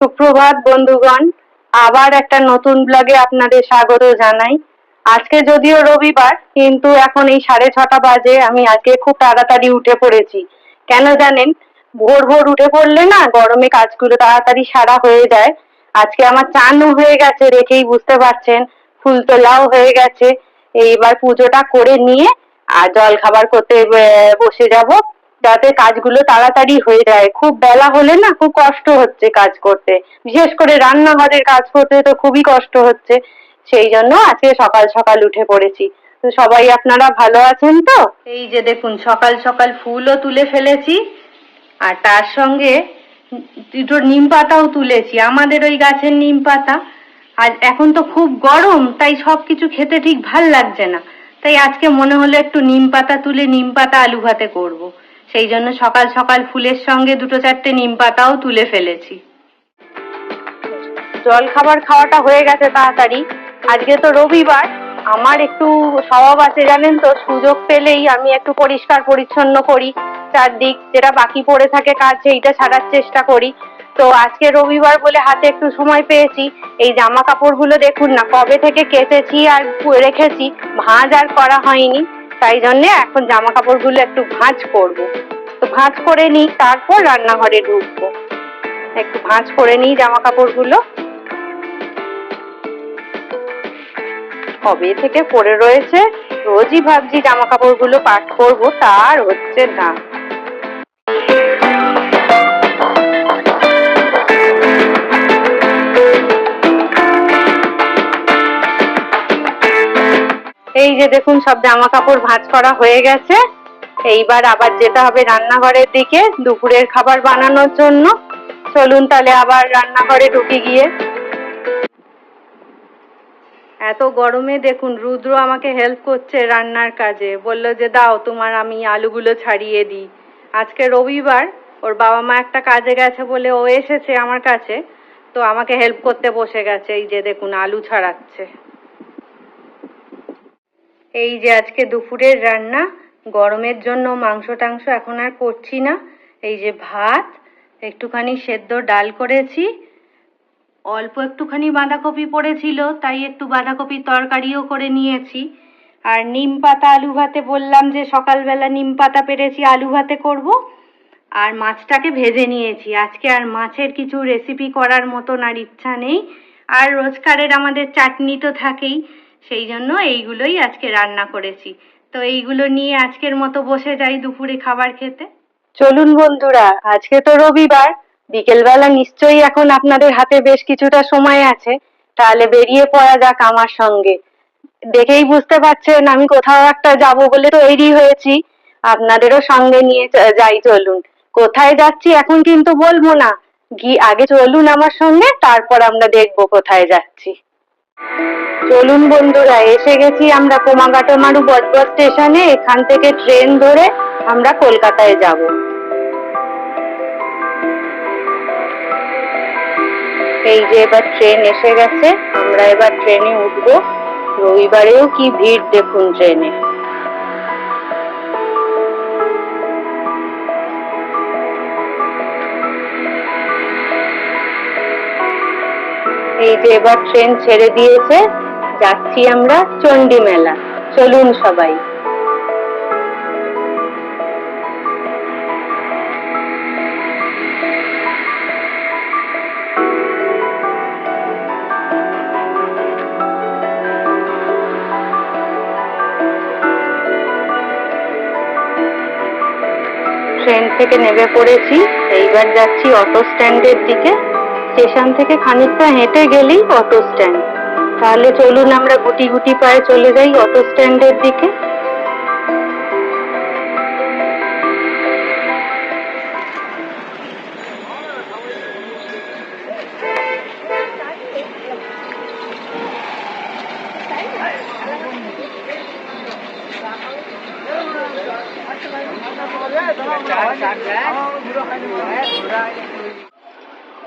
সুপ্রভাত বন্ধুগণ, আবার একটা নতুন ব্লগে আপনাদের স্বাগত জানাই। আজকে যদিও রবিবার, কিন্তু এখন এই 6:30 বাজে। আমি আজকে খুব তাড়াতাড়ি উঠে পড়েছি। কেন জানেন? ভোর ভোর উঠে পড়লে না গরমে কাজগুলো তাড়াতাড়ি সারা হয়ে যায়। আজকে আমার চানও হয়ে গেছে, দেখেই বুঝতে পারছেন। ফুল তোলাও হয়ে গেছে। এইবার পুজোটা করে নিয়ে আর জল খাবার করতে বসে যাব, যাতে কাজগুলো তাড়াতাড়ি হয়ে যায়। খুব বেলা হলে না খুব কষ্ট হচ্ছে কাজ করতে, বিশেষ করে রান্নাঘরের কাজ করতে তো খুবই কষ্ট হচ্ছে। সেই জন্য আজকে সকাল সকাল উঠে পড়েছি। তো সবাই আপনারা ভালো আছেন তো? এই যে দেখুন, সকাল সকাল ফুলও তুলে ফেলেছি, আর তার সঙ্গে দুটো নিম পাতাও তুলেছি, আমাদের ওই গাছের নিম পাতা। আর এখন তো খুব গরম, তাই সবকিছু খেতে ঠিক ভাল লাগছে না। তাই আজকে মনে হলো একটু নিম পাতা তুলে নিম পাতা আলু ভাতে করব। সেই জন্য সকাল সকাল ফুলের সঙ্গে দুটো চারটে নিম পাতাও তুলে ফেলেছি। জল খাবার খাওয়াটা হয়ে গেছে তাড়াতাড়ি। আজকে তো রবিবার, আমার একটু স্বভাব আছে জানেন তো, সুযোগ পেলেই আমি একটু পরিষ্কার পরিচ্ছন্ন করি চারদিক, যেটা বাকি পড়ে থাকে কাজ সেইটা সারার চেষ্টা করি। তো আজকে রবিবার বলে হাতে একটু সময় পেয়েছি। এই জামা কাপড়গুলো দেখুন না, কবে থেকে কেচেছি আর রেখেছি, ভাঁজ আর করা হয়নি। তাই জন্যে এখন জামা কাপড়গুলো একটু ভাঁজ করব। তো ভাঁজ করে নিই, তারপর রান্নাঘরে ঢুকবো। একটু ভাঁজ করে নিই জামা কাপড়গুলো। কবে থেকে পড়ে রয়েছে, রোজই ভাবছি জামা কাপড়গুলো পাট করবো, তার হচ্ছে না। এই যে দেখুন, সব জামা কাপড় ভাঁজ করা হয়ে গেছে। এইবার আবার যেতে হবে রান্নাঘরের দিকে দুপুরের খাবার বানানোর জন্য। চলুন তাহলে আবার রান্নাঘরে ঢুকে গিয়ে। এত গরমে দেখুন, রুদ্র আমাকে হেল্প করছে রান্নার কাজে। বলল যে দাও তোমার, আমি আলুগুলো ছাড়িয়ে দিই। আজকে রবিবার, ওর বাবা মা একটা কাজে গেছে বলে ও এসেছে আমার কাছে, তো আমাকে হেল্প করতে বসে গেছে। এই যে দেখুন, আলু ছাড়াচ্ছে। এই যে আজকে দুপুরের রান্না, গরমের জন্য মাংস টাংস এখন আর করছি না। এই যে ভাত, একটুখানি সেদ্ধ ডাল করেছি, অল্প একটুখানি বাঁধাকপি পড়েছিল, তাই একটু বাঁধাকপির তরকারিও করে নিয়েছি। আর নিম পাতা আলু ভাতে বললাম যে সকালবেলা নিম পাতা পেরেছি, আলু ভাতে করব। আর মাছটাকে ভেজে নিয়েছি। আজকে আর মাছের কিছু রেসিপি করার মতন আর ইচ্ছা নেই। আর রোজকারের আমাদের চাটনি তো থাকেই, সেই জন্য এইগুলোই আজকে রান্না করেছি। তো এইগুলো নিয়ে আজকের মতো বসে যাই দুপুরে খাবার খেতে। চলুন বন্ধুরা, আজকে তো রবিবার, বিকেলবেলা নিশ্চয়ই এখন আপনাদের হাতে বেশ কিছুটা সময় আছে। তাহলে বেরিয়ে পড়া যাক আমার সঙ্গে। দেখেই বুঝতে পারছেন আমি কোথাও একটা যাব বলে তৈরি হয়েছি। আপনাদেরও সঙ্গে নিয়ে যাই, চলুন। কোথায় যাচ্ছি এখন কিন্তু বলবো না, আগে চলুন আমার সঙ্গে, তারপর আমরা দেখবো কোথায় যাচ্ছি। চলুন বন্ধুরা, এসে গেছি আমরা কোমাঘাটমারু বজবজ স্টেশনে। এখান থেকে ট্রেন ধরে আমরা কলকাতায় যাব। এই যে এবার ট্রেন এসে গেছে, আমরা এবার ট্রেনে উঠবো। রবিবারেও কি ভিড় দেখুন ট্রেনে। এই যে এবার ট্রেন ছেড়ে দিয়েছে, যাচ্ছি আমরা চণ্ডী মেলা। চলুন সবাই। ট্রেন থেকে নেমে পড়েছি, এইবার যাচ্ছি অটো স্ট্যান্ডের দিকে। স্টেশন থেকে খানিকটা হেঁটে গেলেই অটো স্ট্যান্ড। তাহলে চলুন আমরা গুটি গুটি পায়ে চলে যাই অটো স্ট্যান্ডের দিকে।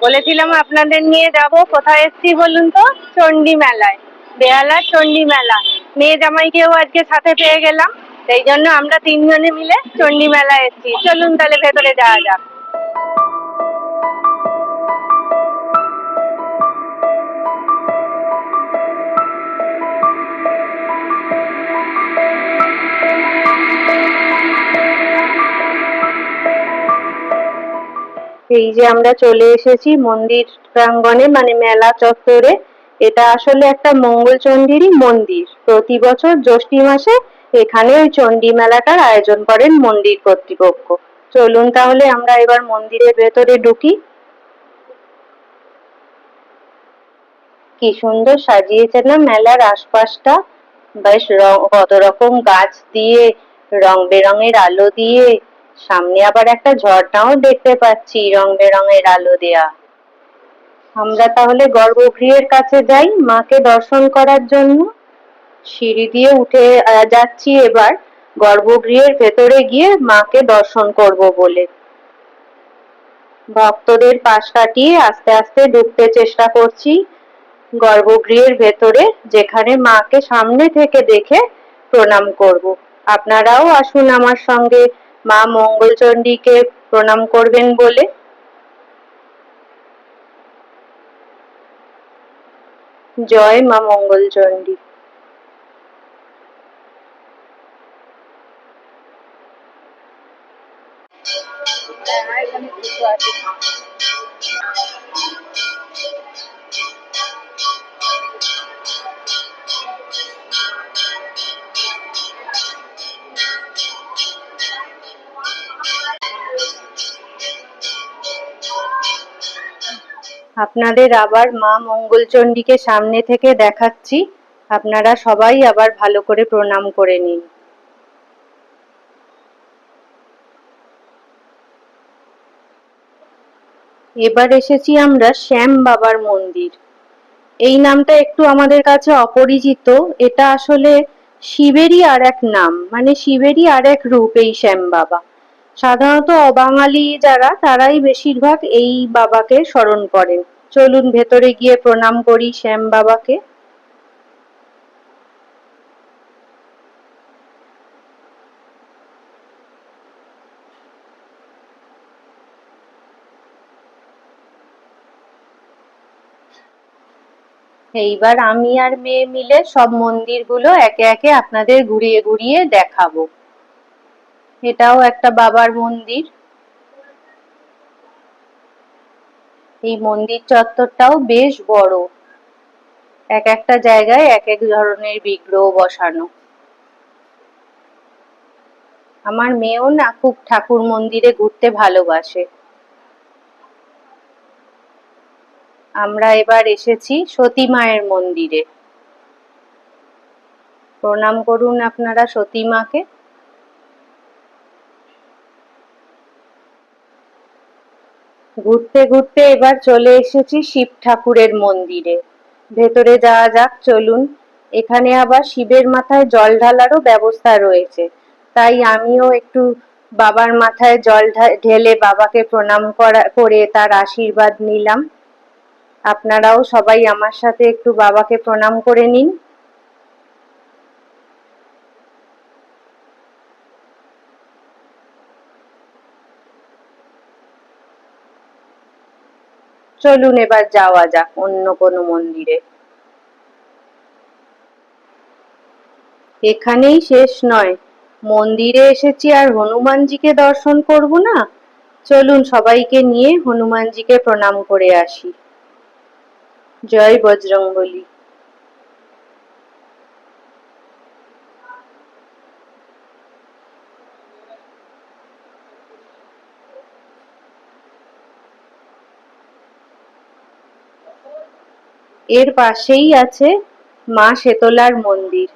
বলেছিলাম আপনাদের নিয়ে যাব, কোথায় এসছি বলুন তো? চণ্ডী মেলায়, বেহালার চণ্ডী মেলা। মেয়ে জামাইকেও আজকে সাথে পেয়ে গেলাম, সেই জন্য আমরা তিনজনে মিলে চণ্ডী মেলায় এসছি। চলুন তাহলে ভেতরে যাওয়া যাক। এই যে আমরা চলে এসেছি মন্দির প্রাঙ্গণে, মানে মেলা চত্বরে। এটা আসলে একটা মঙ্গলচণ্ডীরই মন্দির। প্রতি বছর জ্যৈষ্ঠী মাসে এখানে ওই চণ্ডী মেলাটার আয়োজন করেন মন্দির কর্তৃপক্ষ। চলুন তাহলে আমরা এবার মন্দিরের ভেতরে ঢুকি। কি সুন্দর সাজিয়েছে না মেলার আশপাশটা, বেশ কত রকম গাছ দিয়ে, রং বেরঙের আলো দিয়ে। সামনে আবার একটা ঝর্ণাও দেখতে পাচ্ছি রং বেরঙের আলো দেয়া। আমরা তাহলে গর্ভগৃহের কাছে যাই মাকে দর্শন করার জন্য। সিঁড়ি দিয়ে উঠে যাচ্ছি এবার গর্ভগৃহের ভেতরে গিয়ে মাকে দর্শন করব বলে। ভক্তদের পাশ কাটিয়ে আস্তে আস্তে ঢুকতে চেষ্টা করছি গর্ভগৃহের ভেতরে, যেখানে মাকে সামনে থেকে দেখে প্রণাম করব। আপনারাও আসুন আমার সঙ্গে মা মঙ্গলচণ্ডীকে প্রণাম করবেন বলে। জয় মা মঙ্গলচণ্ডী। আপনাদের আবার মা মঙ্গলচণ্ডীকে সামনে থেকে দেখাচ্ছি, আপনারা সবাই আবার ভালো করে প্রণাম করে নিন। এবার এসেছি আমরা শ্যাম বাবার মন্দির। এই নামটা একটু আমাদের কাছে অপরিচিত। এটা আসলে শিবেরই আর এক নাম, মানে শিবেরই আর এক রূপ এই শ্যাম বাবা। সাধারণত অবাঙালি যারা, তারাই বেশিরভাগ এই বাবাকে স্মরণ করেন। চলুন ভেতরে গিয়ে প্রণাম করি শ্যাম বাবাকে। এইবার আমি আর মেয়ে মিলে সব মন্দিরগুলো একে একে আপনাদের ঘুরিয়ে ঘুরিয়ে দেখাবো। এটাও একটা বাবার মন্দির। এই মন্দির চত্বরটাও বেশ বড়, এক একটা জায়গায় এক এক ধরনের বিগ্রহ বসানো। আমার মেয়েও না খুব ঠাকুর মন্দিরে ঘুরতে ভালোবাসে। আমরা এবার এসেছি সতী মায়ের মন্দিরে। প্রণাম করুন আপনারা সতী মাকে। ঘুরতে ঘুরতে এবার চলে এসেছি শিব ঠাকুরের মন্দিরে। ভেতরে যাওয়া যাক, চলুন। এখানে আবার শিবের মাথায় জল ঢালারও ব্যবস্থা রয়েছে, তাই আমিও একটু বাবার মাথায় জল ঢেলে বাবাকে প্রণাম করে তার আশীর্বাদ নিলাম। আপনারাও সবাই আমার সাথে একটু বাবাকে প্রণাম করে নিন। চলুন এবার যাওয়া যাক অন্য কোনো মন্দিরে। এখানেই শেষ নয়, মন্দিরে এসেছি আর হনুমানজিকে দর্শন করব না? চলুন সবাইকে নিয়ে হনুমানজিকে প্রণাম করে আসি। জয় বজরংবলী। এর পাশেই আছে মা শেতলার মন্দির।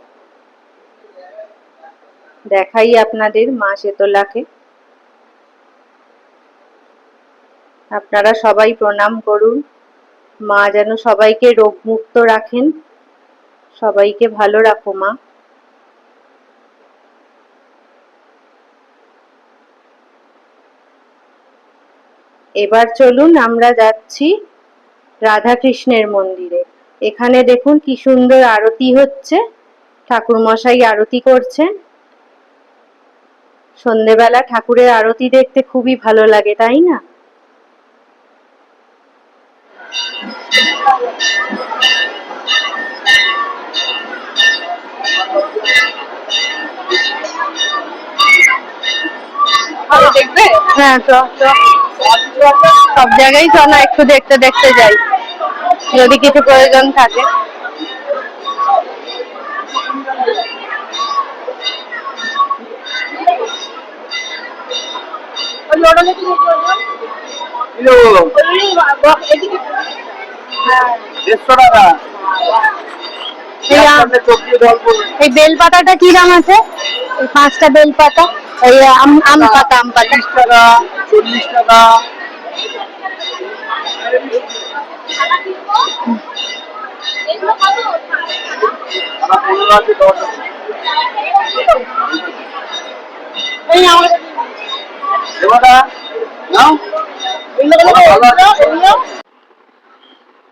দেখাই আপনাদের মা শেতলাকে। আপনারা সবাই প্রণাম করুন। মা যেন সবাইকে রোগমুক্ত রাখেন, সবাইকে ভালো রাখো মা। এবার চলুন আমরা যাচ্ছি রাধাকৃষ্ণের মন্দিরে। এখানে দেখুন কি সুন্দর আরতি হচ্ছে, ঠাকুর মশাই আরতি করছেন। সন্ধেবেলা ঠাকুরের আরতি দেখতে খুবই ভালো লাগে, তাই না? দেখবে? হ্যাঁ, সব জায়গায় চলো একটু দেখতে দেখতে যাই, যদি কিছু প্রয়োজন থাকে। এই বেল পাতাটা কি দাম আছে? এই 5টা বেল পাতা, এই আম পাতা, আম পাতা 30 টাকা, 40 টাকা।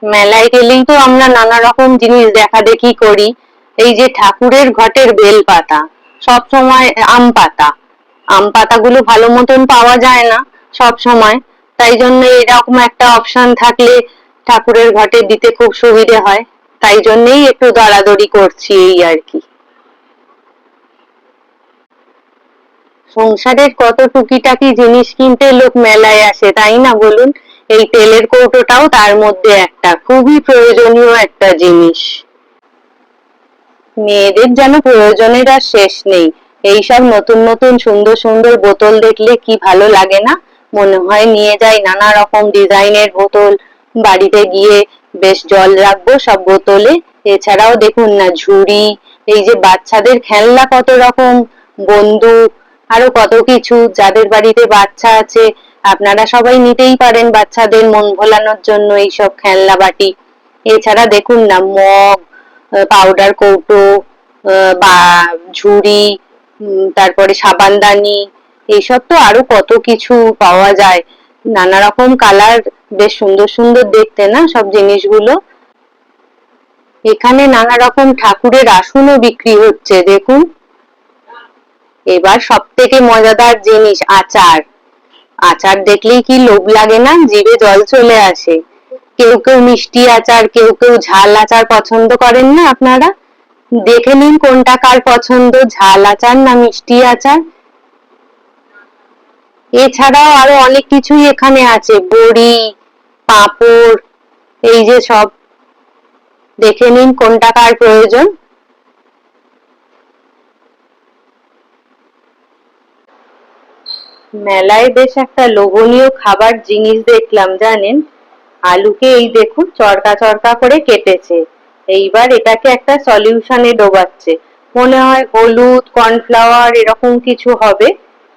মেলায় গেলেই তো আমরা নানা রকম জিনিস দেখা দেখি করি। এই যে ঠাকুরের ঘটের বেল পাতা, সব সময় আম পাতাগুলো ভালো মতন পাওয়া যায় না সব সময়, তাই জন্য এরকম একটা অপশন থাকলে ঠাকুরের ঘটে দিতে খুব সুবিধে হয়, তাই জন্যই একটু দরাদরি করছি এই আর কি। সংসারের কত টুকিটাকি জিনিস কিনতে লোক মেলায় আসে, তাই না বলুন? এই তেলের কৌটোটাও তার মধ্যে একটা, খুবই প্রয়োজনীয় একটা জিনিস। মেয়েদের যেন প্রয়োজনের আর শেষ নেই। এইসব নতুন নতুন সুন্দর সুন্দর বোতল দেখলে কি ভালো লাগে না? মনে হয় নিয়ে যাই নানা রকম ডিজাইনের বোতল, বাড়িতে গিয়ে বেশ জল রাখবো সব বোতলে। এছাড়াও দেখুন না ঝুড়ি, এই যে বাচ্চাদের খেলনা কত রকম, বন্দুক, আরো কত কিছু। যাদের বাড়িতে বাচ্চা আছে আপনারা সবাই নিতেই পারেন বাচ্চাদের মন ভোলানোর জন্য এইসব খেলনা বাটি। এছাড়া দেখুন না মগ, পাউডার কৌটো, বা ঝুড়ি, তারপরে সাবানদানি, এইসব তো আরো কত কিছু পাওয়া যায়। নানা রকম কালার, বেশ সুন্দর সুন্দর দেখতে না সব জিনিসগুলো। এখানে নানা রকম ঠাকুরের আসনও বিক্রি হচ্ছে দেখুন। এবার সব থেকে মজাদার জিনিস আচার। আচার দেখলেই কি লোভ লাগে না, জিভে জল চলে আসে। কেউ কেউ মিষ্টি আচার, কেউ কেউ ঝাল আচার পছন্দ করেন না আপনারা? দেখে নিন কোনটা কার পছন্দ, ঝাল আচার না মিষ্টি আচার। এছাড়াও আরো অনেক কিছুই এখানে আছে, বড়ি, পাঁপড়, এই যে সব। দেখে নিন কোনটা কার প্রয়োজন। মেলায় বেশ একটা লোভনীয় খাবার জিনিস দেখলাম জানেন, আলুকে এই দেখুন চড়কা চড়কা করে কেটেছে, এইবার এটাকে একটা সলিউশনে ডোবাচ্ছে, মনে হয় হলুদ কর্নফ্লাওয়ার এরকম কিছু হবে।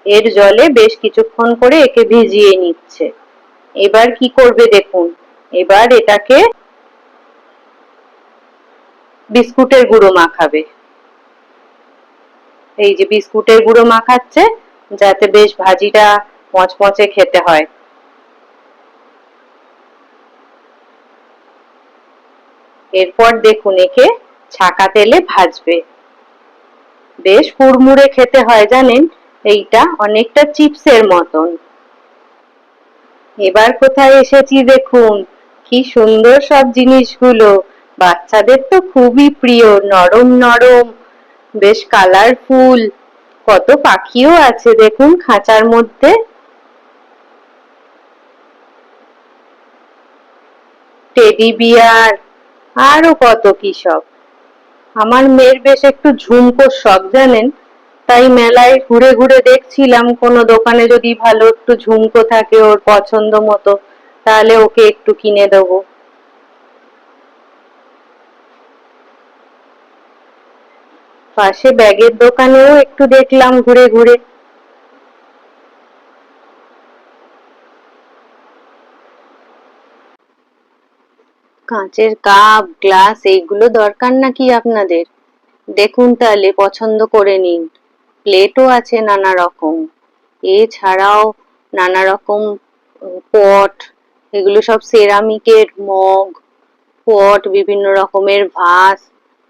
এর জলে বেশ কিছুক্ষণ করে একে ভিজিয়ে নিচ্ছে। এবার কি করবে দেখুন, এবার এটাকে বিস্কুটের গুঁড়ো মাখাবে। এই যে বিস্কুটের গুঁড়ো মাখাচ্ছে, যাতে বেশ ভাজিটা মচমচে খেতে হয়। এরপর দেখুন একে ছাকা তেলে ভাজবে, বেশ কুড়মুড়ে খেতে হয় জানেন, এইটা অনেকটা চিপসের মতন। এবার কোথায় এসেছি দেখুন, কি সুন্দর সব জিনিসগুলো, বাচ্চাদের তো খুবই প্রিয়, নরম নরম, বেশ কালারফুল। কত পাখিও আছে দেখুন খাঁচার মধ্যে, টেডি বিয়ার, আরো কত কি সব। আমার মেয়ের বেশ একটু ঝুমকোর শখ জানেন, তাই মেলায় ঘুরে ঘুরে দেখছিলাম কোনো দোকানে যদি ভালো একটু ঝুমকো থাকে ওর পছন্দ মতো, তাহলে ওকে একটু কিনে দেবো। পাশে ব্যাগের দোকানেও একটু দেখলাম ঘুরে ঘুরে। কাঁচের কাপ গ্লাস এইগুলো দরকার নাকি আপনাদের? দেখুন তাহলে পছন্দ করে নিন। প্লেটও আছে নানা রকম, এছাড়াও নানা রকম পট, এগুলো সব সেরামিকের মগ, পট, বিভিন্ন রকমের ভাস,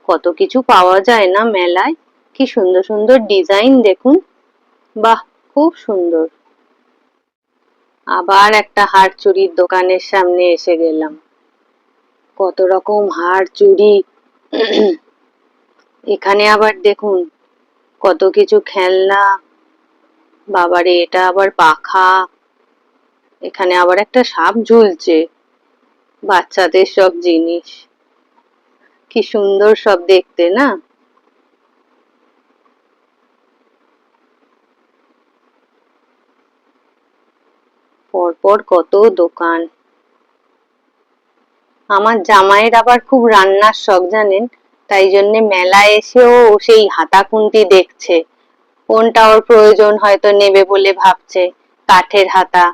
কত কিছু পাওয়া যায় না মেলায়। কি সুন্দর সুন্দর ডিজাইন দেখুন, বাহ খুব সুন্দর। আবার একটা হার চুড়ির দোকানের সামনে এসে গেলাম, কত রকম হার চুড়ি। এখানে আবার দেখুন কত কিছু খেলনা, বাবারে এটা আবার পাখা, এখানে আবার একটা সাপ ঝুলছে। বাচ্চাদের সব জিনিস, কি সুন্দর সব দেখতে না। পরপর কত দোকান। আমার জামাইয়ের আবার খুব রান্নার শখ জানেন, তাই জন্য মেলায় এসেও সেই হাতা খুন্তি দেখছে, কোনটা ওর প্রয়োজন হয়তো নেবে বলে ভাবছে। কাঠের হাতা,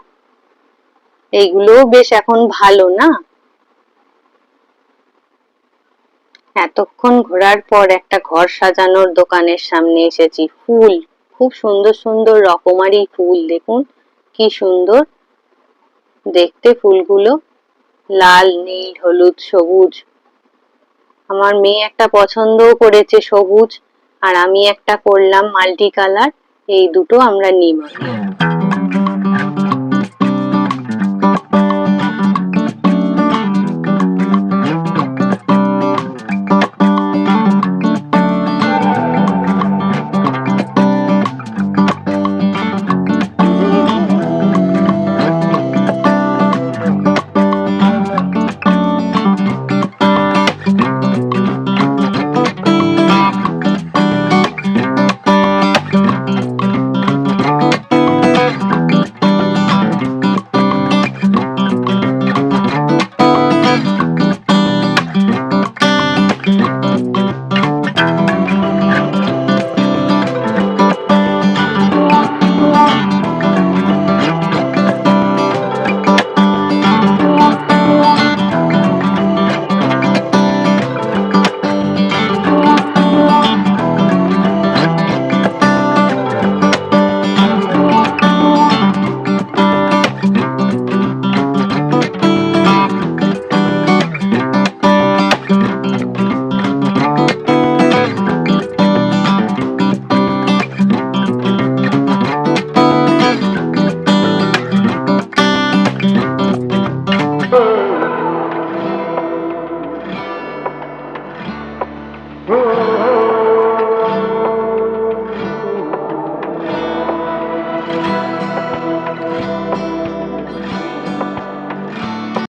এইগুলোও বেশ এখন ভালো না। এতক্ষণ ঘোরার পর একটা ঘর সাজানোর দোকানের সামনে এসেছি। ফুল, খুব সুন্দর সুন্দর রকমারি ফুল, দেখুন কি সুন্দর দেখতে ফুলগুলো, লাল, নীল, হলুদ, সবুজ। আমার মেয়ে একটা পছন্দও করেছে সবুজ, আর আমি একটা করলাম মাল্টি কালার। এই দুটো আমরা নিব।